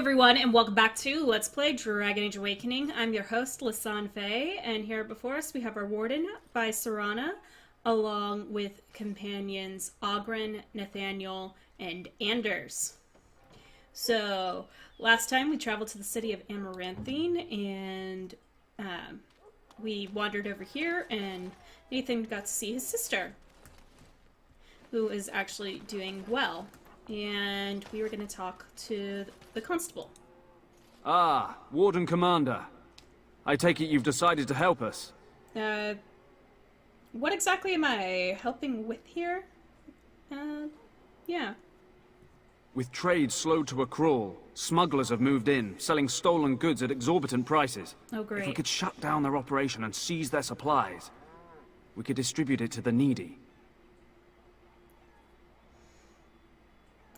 everyone, and welcome back to Let's Play Dragon Age Awakening. I'm your host, Lisanne Faye, and here before us we have our Warden by Serana, along with companions Oghren, Nathaniel, and Anders. So, last time we traveled to the city of Amaranthine, and we wandered over here, and Nathan got to see his sister, who is actually doing well. And we were going to talk to the constable. Ah, Warden Commander. I take it you've decided to help us. What exactly am I helping with here? Yeah. With trade slowed to a crawl, smugglers have moved in, selling stolen goods at exorbitant prices. Oh, great. If we could shut down their operation and seize their supplies, we could distribute it to the needy.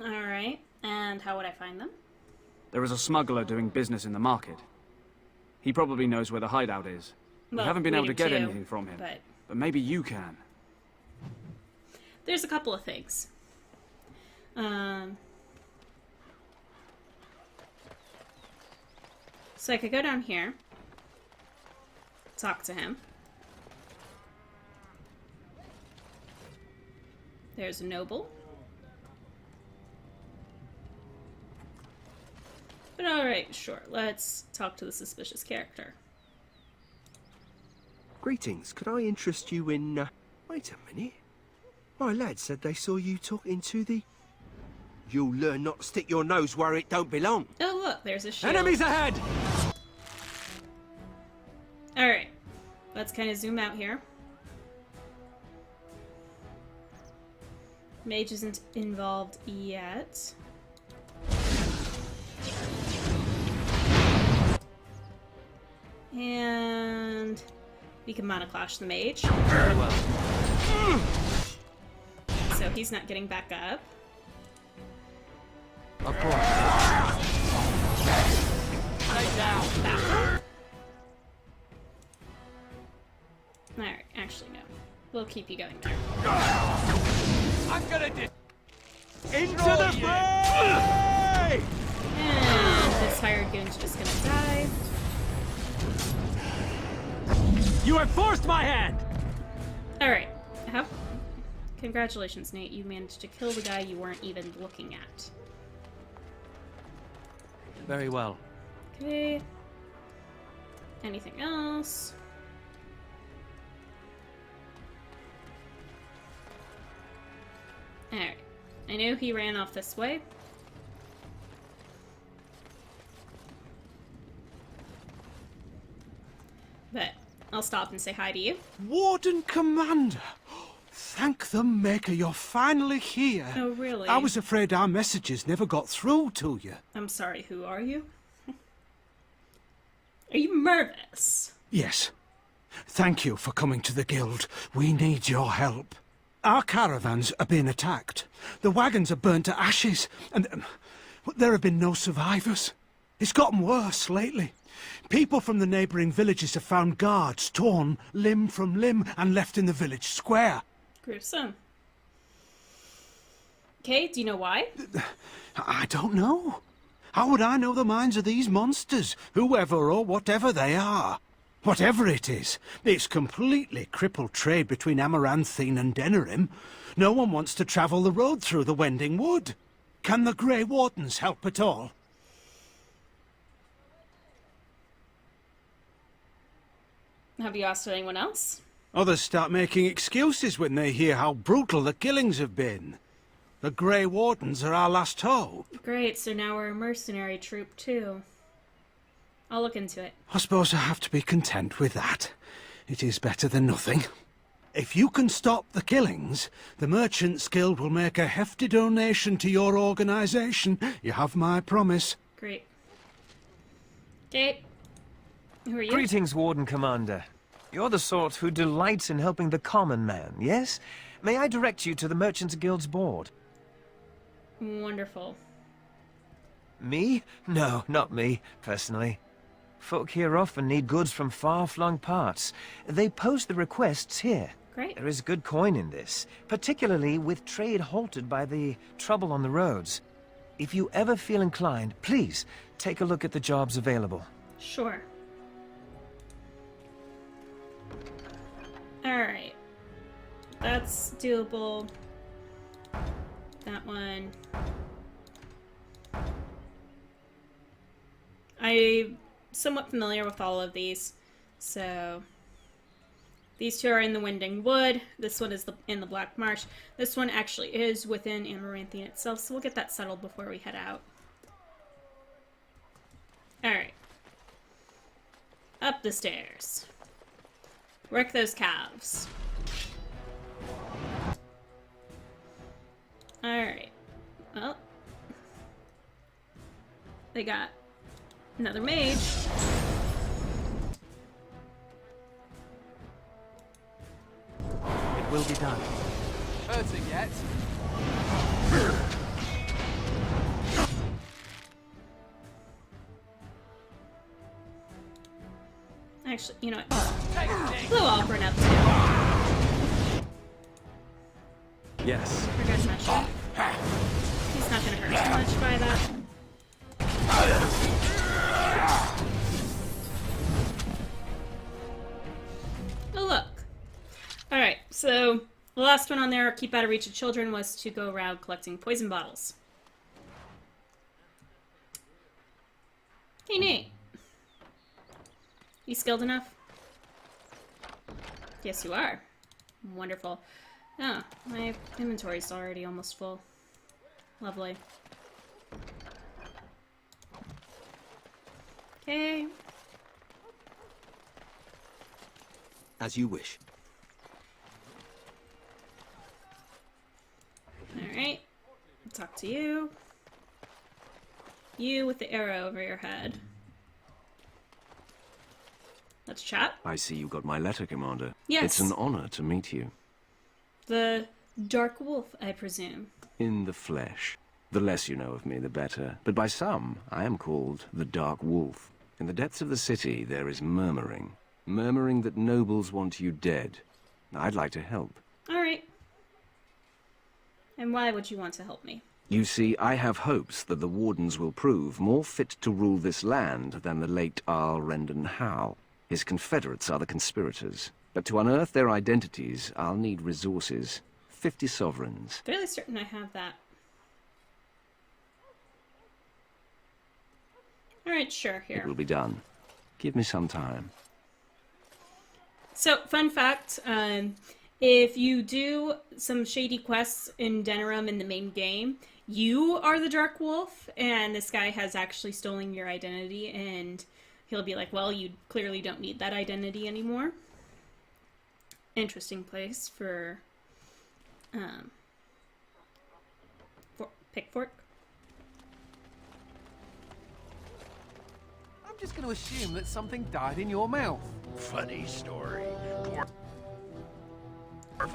Alright, and how would I find them? There is a smuggler doing business in the market. He probably knows where the hideout is. We haven't been able to get anything from him, but maybe you can. There's a couple of things. So I could go down here, talk to him. There's a noble. But alright, sure. Let's talk to the suspicious character. Greetings. Could I interest you in, Wait a minute. My lad said they saw you talking to the... You'll learn not to stick your nose where it don't belong. Oh, look, there's a shield. Enemies ahead! Alright. Let's kind of zoom out here. Mage isn't involved yet. And we can monoclash the mage. Very well. So he's not getting back up. Of course. Lay down. Back up. Alright, actually no. We'll keep you going there. I'm gonna Into the fray! And this hired goon's just gonna die. You have forced my hand! Alright. Congratulations, Nate. You managed to kill the guy you weren't even looking at. Very well. Okay. Anything else? Alright. I knew he ran off this way. But I'll stop and say hi to you. Warden Commander! Thank the Maker you're finally here. Oh, really? I was afraid our messages never got through to you. I'm sorry, who are you? Are you Mervis? Yes. Thank you for coming to the Guild. We need your help. Our caravans are being attacked. The wagons are burnt to ashes, and there have been no survivors. It's gotten worse lately. People from the neighbouring villages have found guards torn limb from limb and left in the village square. Gruesome. Okay, do you know why? I don't know. How would I know the minds of these monsters, whoever or whatever they are? Whatever it is, it's completely crippled trade between Amaranthine and Denerim. No one wants to travel the road through the Wending Wood. Can the Grey Wardens help at all? Have you asked anyone else? Others start making excuses when they hear how brutal the killings have been. The Grey Wardens are our last hope. Great, so now we're a mercenary troop too. I'll look into it. I suppose I have to be content with that. It is better than nothing. If you can stop the killings, the Merchants Guild will make a hefty donation to your organisation. You have my promise. Great. Okay. Who are you? Greetings, Warden Commander. You're the sort who delights in helping the common man, yes? May I direct you to the Merchants Guild's board? Wonderful. Me? No, not me, personally. Folk here often need goods from far-flung parts. They post the requests here. Great. There is good coin in this, particularly with trade halted by the trouble on the roads. If you ever feel inclined, please take a look at the jobs available. Sure. Alright. That's doable. That one. I'm somewhat familiar with all of these. So, these two are in the Winding Wood. This one is in the Black Marsh. This one actually is within Amaranthian itself, so we'll get that settled before we head out. Alright. Up the stairs. Work those calves. Alright. Well. They got another mage. It will be done. Hurting yet? Actually, you know what? Blow Ogren up too. Yes. For good measure. He's not gonna hurt too much by that. Oh, look. Alright, so the last one on there, keep out of reach of children, was to go around collecting poison bottles. Hey, Nate. You skilled enough? Yes, you are. Wonderful. Oh, my inventory's already almost full. Lovely. Okay. As you wish. Alright. Talk to you. You with the arrow over your head. Let's chat. I see you got my letter, Commander. Yes. It's an honor to meet you. The Dark Wolf, I presume. In the flesh. The less you know of me, the better. But by some, I am called the Dark Wolf. In the depths of the city, there is murmuring. Murmuring that nobles want you dead. I'd like to help. Alright. And why would you want to help me? You see, I have hopes that the Wardens will prove more fit to rule this land than the late Arl Rendon Howe. His confederates are the conspirators. But to unearth their identities, I'll need resources. 50 sovereigns. Fairly certain I have that. Alright, sure, here. It will be done. Give me some time. So, fun fact, if you do some shady quests in Denerim in the main game, you are the Dark Wolf, and this guy has actually stolen your identity, and he'll be like, well, you clearly don't need that identity anymore. Interesting place for Pickfork. I'm just going to assume that something died in your mouth. Funny story. Dwarf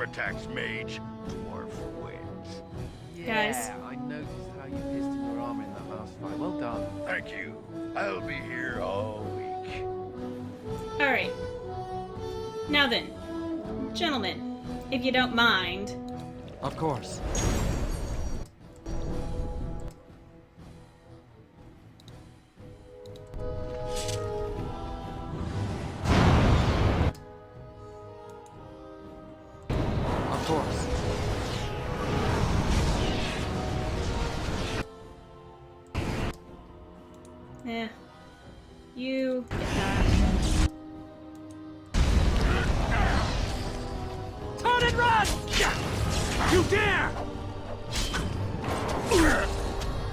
attacks mage, dwarf wins. Yeah, Guys. I noticed how you pissed in your armor in that last fight. Well done. Thank you. I'll be here all week. Alright. Now then, gentlemen, if you don't mind. Of course. Of course. Yeah. You get that. Turn and run! You dare!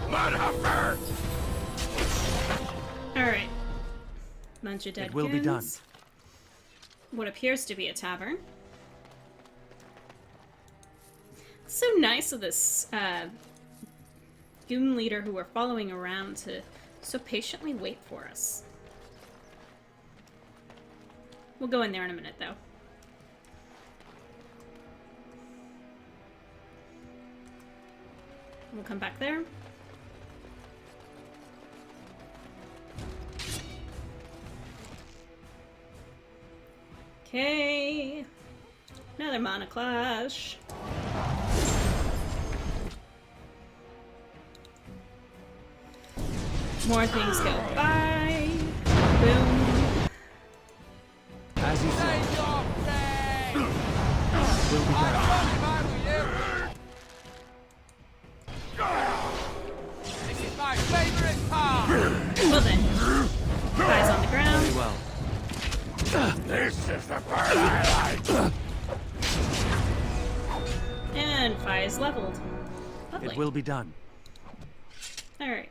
Mudhuffer! Alright. Bunch of dead It will be done. goons. What appears to be a tavern. So nice of this goon leader who we're following around to so patiently wait for us. We'll go in there in a minute, though. We'll come back there. Okay. Another mana clash. More things go by. Boom. As you say. Will be done. This is my favorite part. Well then, Fi's on the ground. Very well. This is the part I like. And Fi is leveled. Lovely. It will be done. Alright.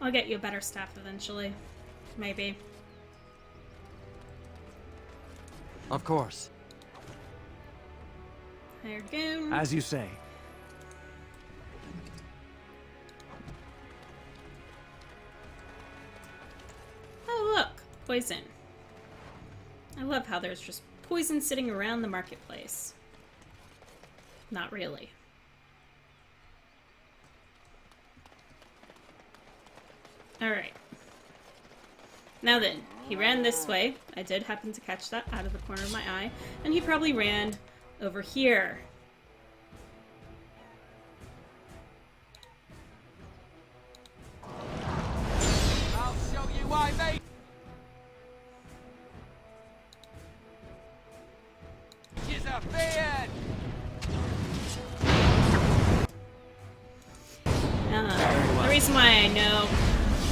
I'll get you a better staff eventually. Maybe. Of course. There you go. As you say. Oh look! Poison. I love how there's just poison sitting around the marketplace. Not really. Alright. Now then, he ran this way. I did happen to catch that out of the corner of my eye. And he probably ran over here. I'll show you why, mate. She's a beard. The reason why I know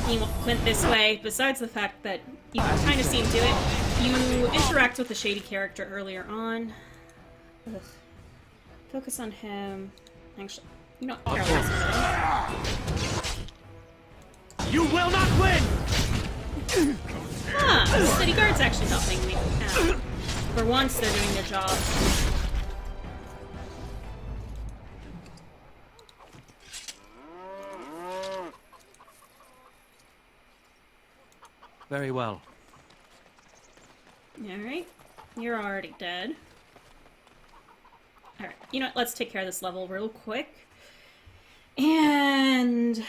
he went this way, besides the fact that you can kind of see him do it, you interact with the shady character earlier on. Ugh. Focus on him. Actually, you don't care less about him. You will not win! Ah, city guard's actually helping me. For once, they're doing their job. Very well. Alright. You're already dead. Alright. You know what? Let's take care of this level real quick. And...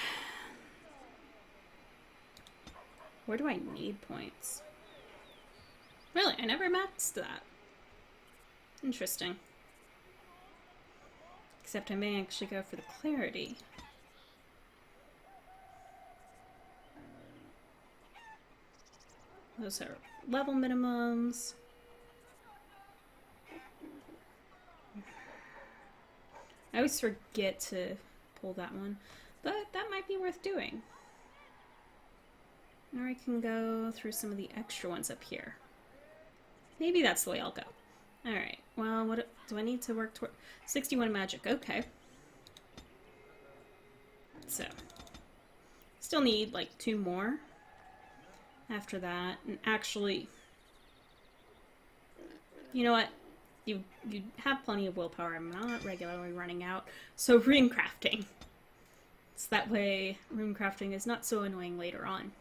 where do I need points? Really? I never maxed that. Interesting. Except I may actually go for the clarity. Those are level minimums. I always forget to pull that one, but that might be worth doing. Or I can go through some of the extra ones up here. Maybe that's the way I'll go. Alright, well, what do I need to work toward? 61 magic, okay. So, still need like 2 more after that, and actually, you know what? You have plenty of willpower. I'm not regularly running out. So rune crafting. So that way, rune crafting is not so annoying later on.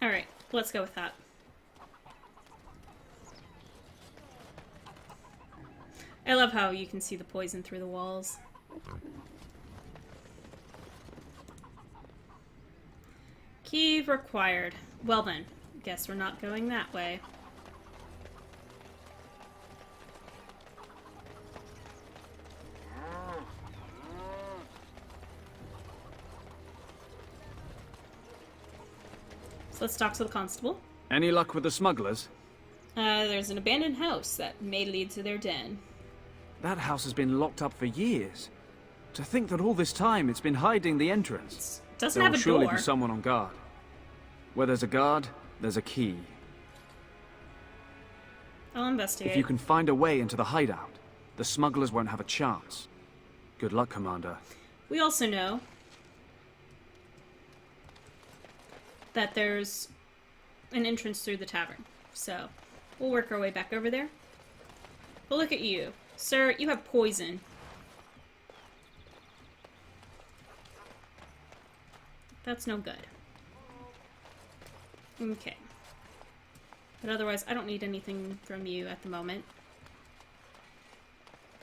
Alright, let's go with that. I love how you can see the poison through the walls. Key required. Well then, guess we're not going that way. So let's talk to the constable. Any luck with the smugglers? There's an abandoned house that may lead to their den. That house has been locked up for years. To think that all this time it's been hiding the entrance. Doesn't There have will a surely door. be someone on guard. Where there's a guard, there's a key. I'll investigate. If you can find a way into the hideout, the smugglers won't have a chance. Good luck, Commander. We also know that there's an entrance through the tavern. So, we'll work our way back over there. But look at you. Sir, you have poison. That's no good. Okay. But otherwise, I don't need anything from you at the moment.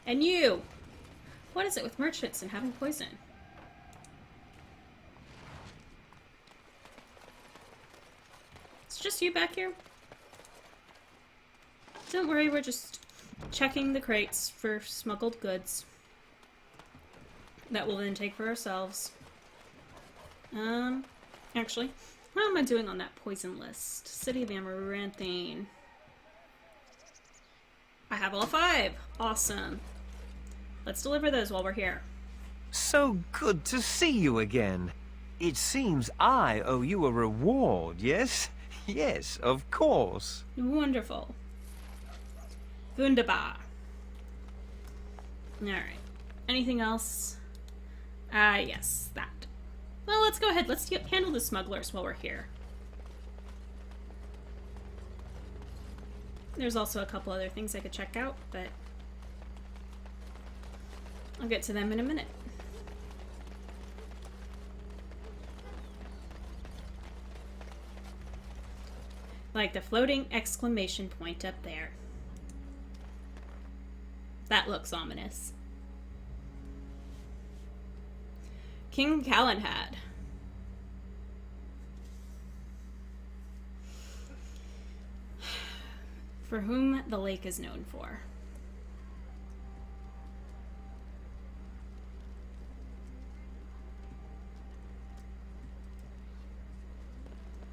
And you! What is it with merchants and having poison? It's just you back here? Don't worry, we're just checking the crates for smuggled goods that we'll then take for ourselves. Actually, how am I doing on that poison list? City of Amaranthine. I have all 5. Awesome. Let's deliver those while we're here. So good to see you again. It seems I owe you a reward, yes? Yes, of course. Wonderful. Wunderbar. Alright. Anything else? Yes, that. Well, let's go ahead. Let's handle the smugglers while we're here. There's also a couple other things I could check out, but I'll get to them in a minute. Like the floating exclamation point up there. That looks ominous. King Calenhad. For whom the lake is known for.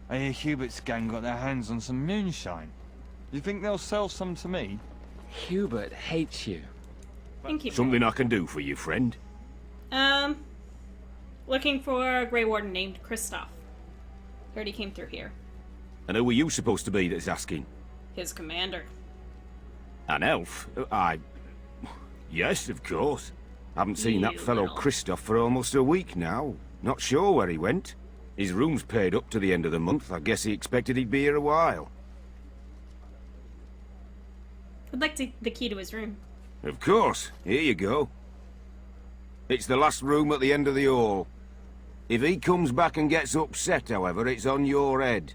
I hear Hubert's gang got their hands on some moonshine. You think they'll sell some to me? Hubert hates you. Thank you. Something I can do for you, friend? Looking for a Grey Warden named Kristoff. Heard he came through here. And who are you supposed to be that's asking? His commander. An elf? Yes, of course. Haven't seen that fellow little. Kristoff for almost a week now. Not sure where he went. His room's paid up to the end of the month. I guess he expected he'd be here a while. I'd like the key to his room. Of course. Here you go. It's the last room at the end of the hall. If he comes back and gets upset, however, it's on your head.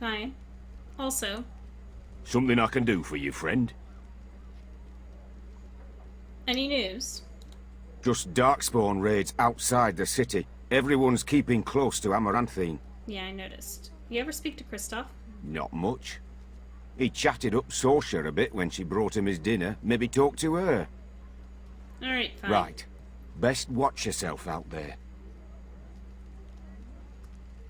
Fine. Also, Something I can do for you, friend? any news? Just darkspawn raids outside the city. Everyone's keeping close to Amaranthine. Yeah, I noticed. You ever speak to Kristoff? Not much. He chatted up Sorsha a bit when she brought him his dinner. Maybe talk to her. Alright, fine. Right. Best watch yourself out there.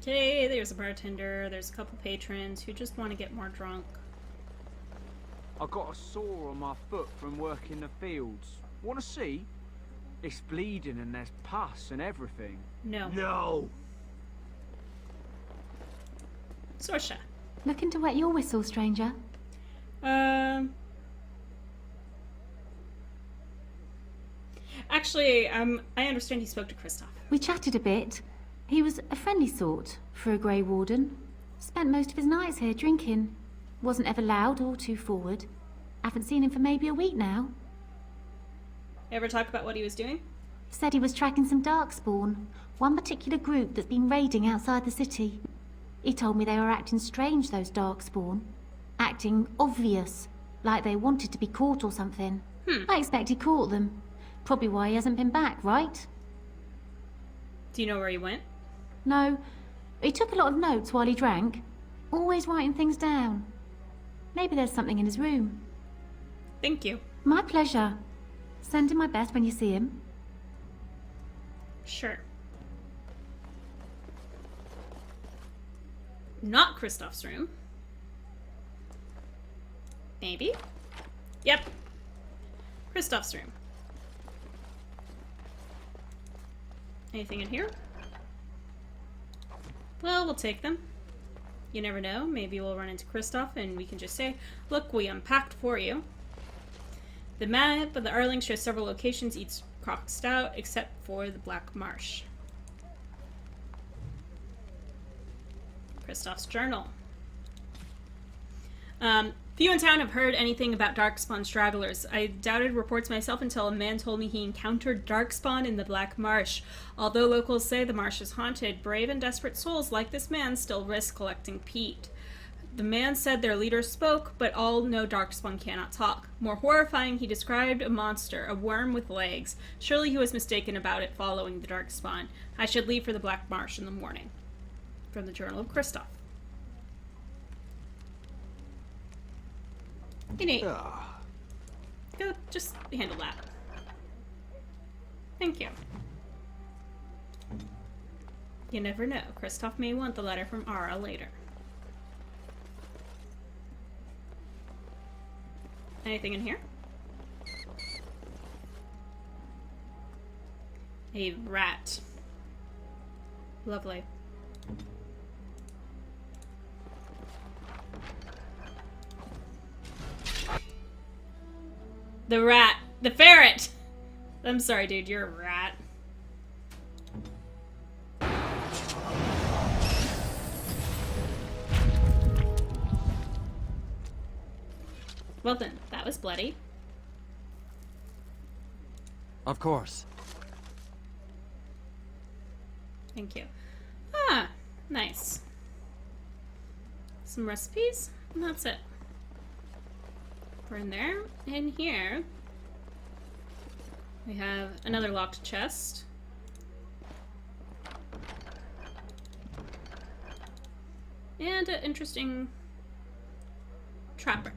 Okay, there's a bartender. There's a couple patrons who just want to get more drunk. I got a sore on my foot from working the fields. Want to see? It's bleeding and there's pus and everything. No. No! Sorsha. Looking to wet your whistle, stranger? Actually, I understand he spoke to Kristoff. We chatted a bit. He was a friendly sort for a Grey Warden. Spent most of his nights here drinking. Wasn't ever loud or too forward. Haven't seen him for maybe a week now. Ever talk about what he was doing? Said he was tracking some darkspawn. One particular group that's been raiding outside the city. He told me they were acting strange, those darkspawn. Acting obvious. Like they wanted to be caught or something. I expect he caught them. Probably why he hasn't been back, right? Do you know where he went? No. He took a lot of notes while he drank. Always writing things down. Maybe there's something in his room. Thank you. My pleasure. Send him my best when you see him. Sure. Not Kristoff's room. Maybe? Yep. Kristoff's room. Anything in here? Well, we'll take them. You never know. Maybe we'll run into Kristoff and we can just say, look, we unpacked for you. The map of the Erling shows several locations, each crossed out, except for the Black Marsh. Kristoff's journal. Few in town have heard anything about Darkspawn stragglers. I doubted reports myself until a man told me he encountered Darkspawn in the Black Marsh. Although locals say the marsh is haunted, brave and desperate souls like this man still risk collecting peat. The man said their leader spoke, but all know Darkspawn cannot talk. More horrifying, he described a monster, a worm with legs. Surely he was mistaken about it following the Darkspawn. I should leave for the Black Marsh in the morning. From the Journal of Kristoff. You need. Go, just handle that. Thank you. You never know. Kristoff may want the letter from Ara later. Anything in here? A rat. Lovely. The rat. The ferret! I'm sorry, dude. You're a rat. Well then, that was bloody. Of course. Thank you. Ah, nice. Some recipes, and that's it. We're in there. In here, we have another locked chest. And an interesting trapper.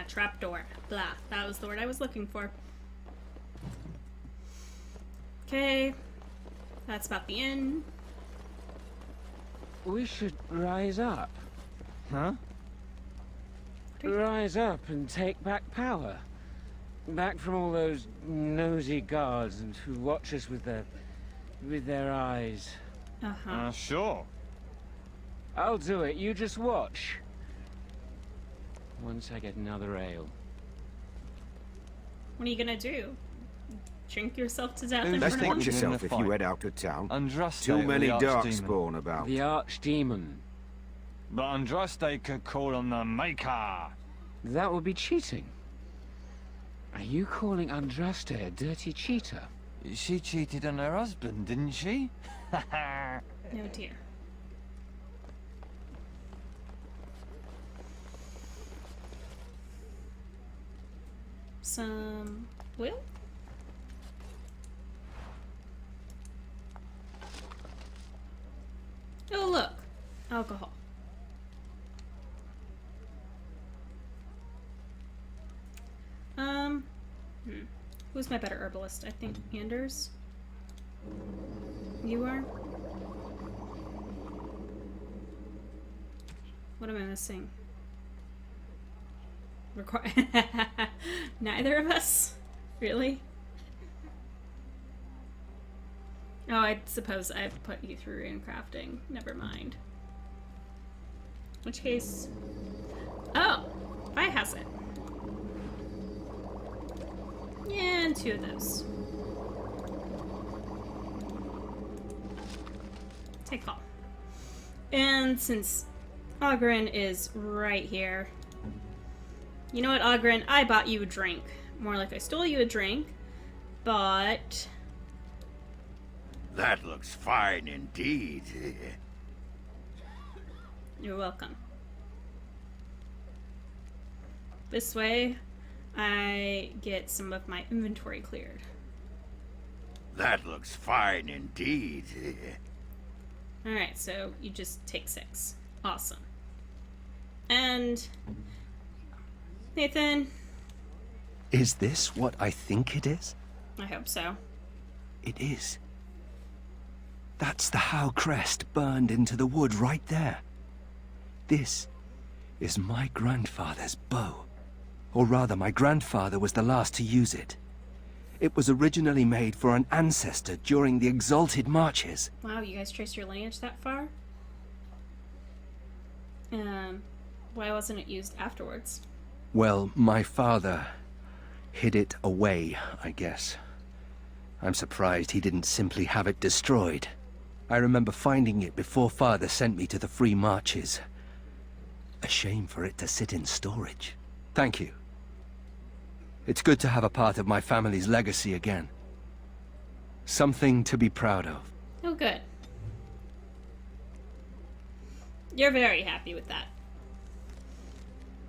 Trapdoor. Blah. That was the word I was looking for. Okay. That's about the inn. We should rise up. Huh? Rise up and take back power. Back from all those nosy guards and who watch us with their eyes. Sure. I'll do it. You just watch. Once I get another ale. What are you gonna do? Drink yourself to death in Let's front of watch them? yourself if you head out of town. Andraste Too many or the darkspawn about. The Archdemon. But Andraste could call on the Maker. That would be cheating. Are you calling Andraste a dirty cheater? She cheated on her husband, didn't she? Oh dear. Some oil? Oh look, alcohol. Who's my better herbalist? I think Anders. You are? What am I missing? Neither of us? Really? Oh, I suppose I've put you through rune crafting. Never mind. In which case... Oh! I has it. Yeah, and 2 of those. Take all. And since Ogren is right here... You know what, Ogren? I bought you a drink. More like I stole you a drink, but... That looks fine indeed. You're welcome. This way, I get some of my inventory cleared. That looks fine indeed. Alright, so you just take 6. Awesome. And... Nathan? Is this what I think it is? I hope so. It is. That's the Howe crest burned into the wood right there. This is my grandfather's bow. Or rather, my grandfather was the last to use it. It was originally made for an ancestor during the Exalted Marches. Wow, you guys traced your lineage that far? Why wasn't it used afterwards? Well, my father hid it away, I guess. I'm surprised he didn't simply have it destroyed. I remember finding it before Father sent me to the Free Marches. A shame for it to sit in storage. Thank you. It's good to have a part of my family's legacy again. Something to be proud of. Oh, good. You're very happy with that.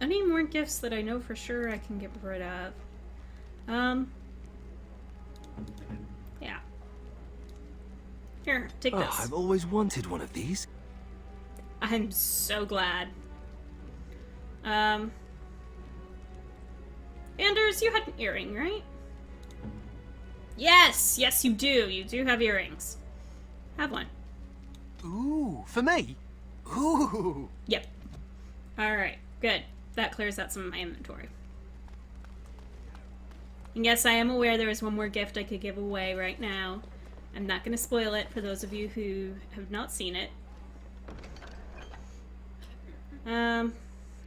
Any more gifts that I know for sure I can get rid of? Yeah. Here, take this. I've always wanted one of these. I'm so glad. Anders, you had an earring, right? Yes! Yes, you do. You do have earrings. Have one. Ooh, for me? Ooh. Yep. Alright, good. That clears out some of my inventory. And yes, I am aware there is one more gift I could give away right now. I'm not going to spoil it for those of you who have not seen it.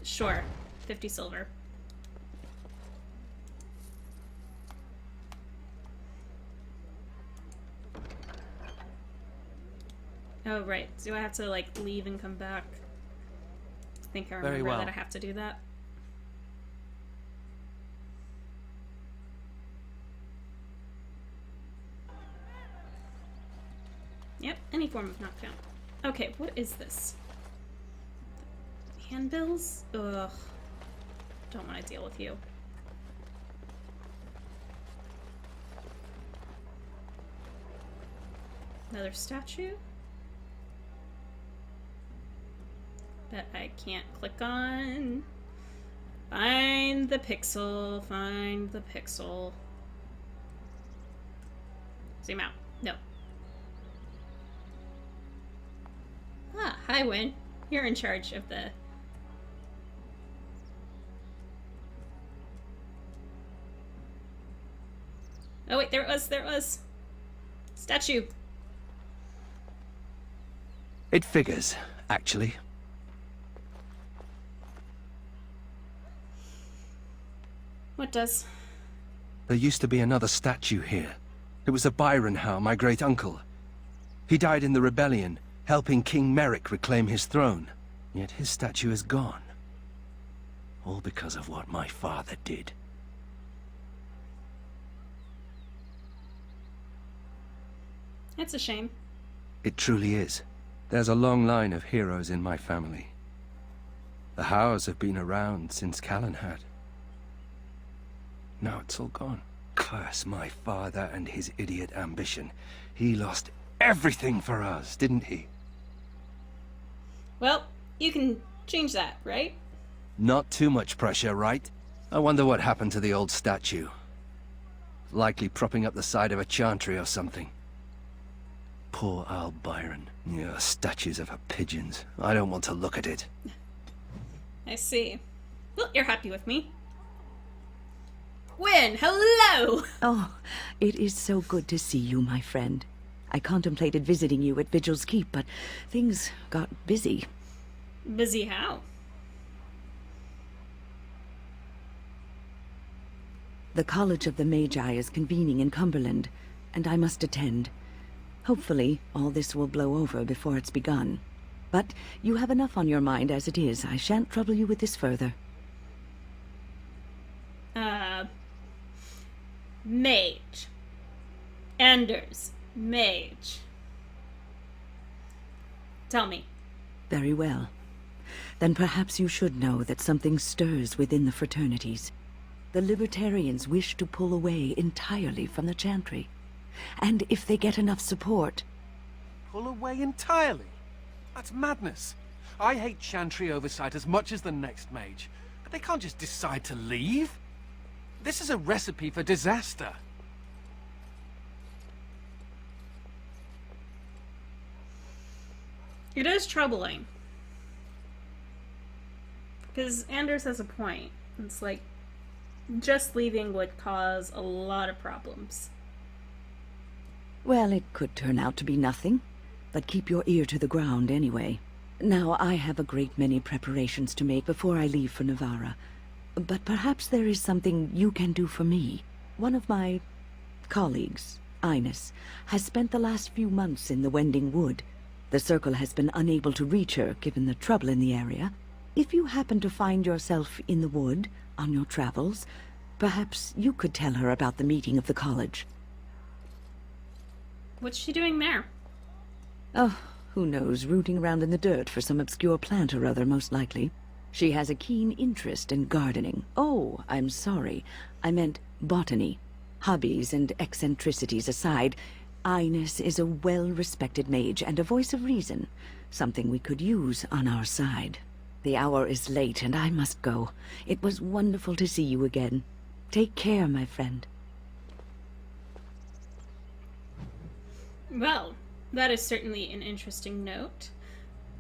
Sure. 50 silver. Oh, right. Do I have to, like, leave and come back? I think I remember that I have to do that. Yep, any form of knockdown. Okay, what is this? Handbills? Ugh. Don't want to deal with you. Another statue? That I can't click on. Find the pixel. Find the pixel. Zoom out. No. Ah, hi, Wynn. You're in charge of the... Oh, wait, there it was. There it was. Statue. It figures, actually. What does? There used to be another statue here. It was of Byron Howe, my great-uncle. He died in the rebellion, helping King Merrick reclaim his throne. Yet his statue is gone. All because of what my father did. It's a shame. It truly is. There's a long line of heroes in my family. The Howes have been around since Callan had. Now it's all gone. Curse my father and his idiot ambition. He lost everything for us, didn't he? Well, you can change that, right? Not too much pressure, right? I wonder what happened to the old statue. Likely propping up the side of a chantry or something. Poor Al Byron. Yeah, statues of her pigeons. I don't want to look at it. I see. Well, you're happy with me. Wynn, hello! Oh, it is so good to see you, my friend. I contemplated visiting you at Vigil's Keep, but things got busy. Busy how? The College of the Magi is convening in Cumberland, and I must attend. Hopefully, all this will blow over before it's begun. But you have enough on your mind as it is. I shan't trouble you with this further. Mage. Anders. Mage. Tell me. Very well. Then perhaps you should know that something stirs within the fraternities. The Libertarians wish to pull away entirely from the Chantry. And if they get enough support... Pull away entirely? That's madness. I hate Chantry oversight as much as the next mage. But they can't just decide to leave. This is a recipe for disaster. It is troubling. Because Anders has a point. It's like, just leaving would cause a lot of problems. Well, it could turn out to be nothing. But keep your ear to the ground anyway. Now, I have a great many preparations to make before I leave for Navarra. But perhaps there is something you can do for me. One of my colleagues, Ines, has spent the last few months in the Wending Wood. The Circle has been unable to reach her, given the trouble in the area. If you happen to find yourself in the wood, on your travels, perhaps you could tell her about the meeting of the college. What's she doing there? Oh, who knows, rooting around in the dirt for some obscure plant or other, most likely. She has a keen interest in gardening. Oh, I'm sorry. I meant botany. Hobbies and eccentricities aside, Ines is a well-respected mage and a voice of reason, something we could use on our side. The hour is late and I must go. It was wonderful to see you again. Take care, my friend. Well, that is certainly an interesting note.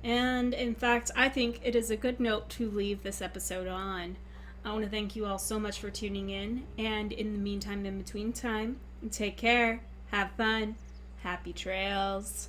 And in fact, I think it is a good note to leave this episode on. I want to thank you all so much for tuning in. And in the meantime, in between time, take care, have fun, happy trails.